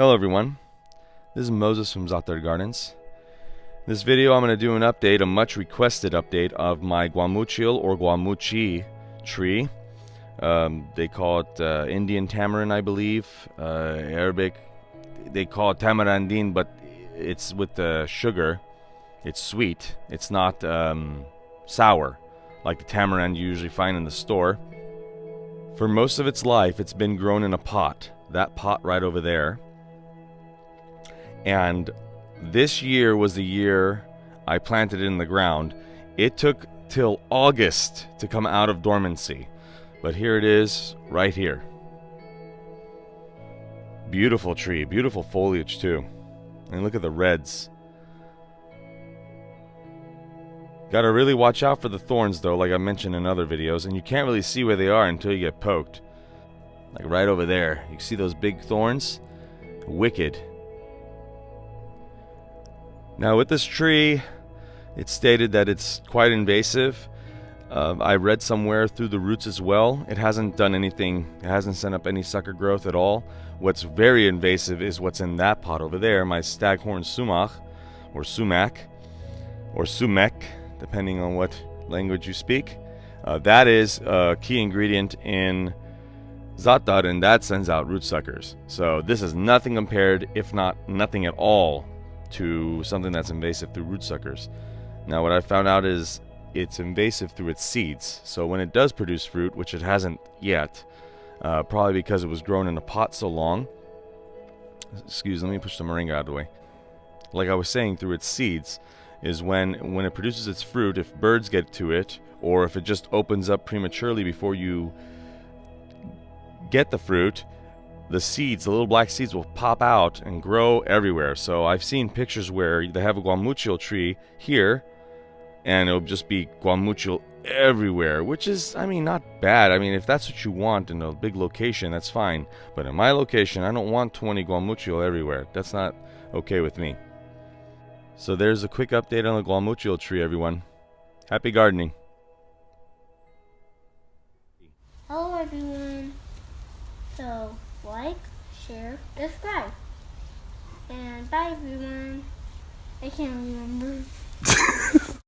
Hello everyone, this is Moses from ZAATARGARDENS. In this video I'm going to do an update, a much requested update of my Guamuchil or Guamuchi tree. They call it Indian tamarind, I believe. Arabic, they call it tamarandin, but it's with the sugar. It's sweet. It's not sour like the tamarind you usually find in the store. For most of its life it's been grown in a pot. That pot right over there. And this year was the year I planted it in the ground. It took till August to come out of dormancy, but here it is right here. Beautiful tree, beautiful foliage too, and look at the reds. Gotta really watch out for the thorns though, like I mentioned in other videos, and you can't really see where they are until you get poked. Like right over there, you see those big thorns? Wicked. Now with this tree, it's stated that it's quite invasive. I read somewhere through the roots as well. It hasn't done anything, it hasn't sent up any sucker growth at all. What's very invasive is what's in that pot over there, my staghorn sumac, or sumac, or sumek, depending on what language you speak. That is a key ingredient in zaatar, and that sends out root suckers. So this is nothing compared, if not nothing at all, to something that's invasive through root suckers. Now what I found out is it's invasive through its seeds. So when it does produce fruit, which it hasn't yet, probably because it was grown in a pot so long. Excuse, let me push the moringa out of the way. Like I was saying, through its seeds is when it produces its fruit, if birds get to it, or if it just opens up prematurely before you get the fruit, the seeds, the little black seeds, will pop out and grow everywhere. So I've seen pictures where they have a Guamuchil tree here, and it'll just be Guamuchil everywhere, which is, I mean, not bad. I mean, if that's what you want in a big location, that's fine. But in my location, I don't want 20 Guamuchil everywhere. That's not okay with me. So there's a quick update on the Guamuchil tree, everyone. Happy gardening. Hello everyone. So, like, share, subscribe. And bye everyone. I can't remember.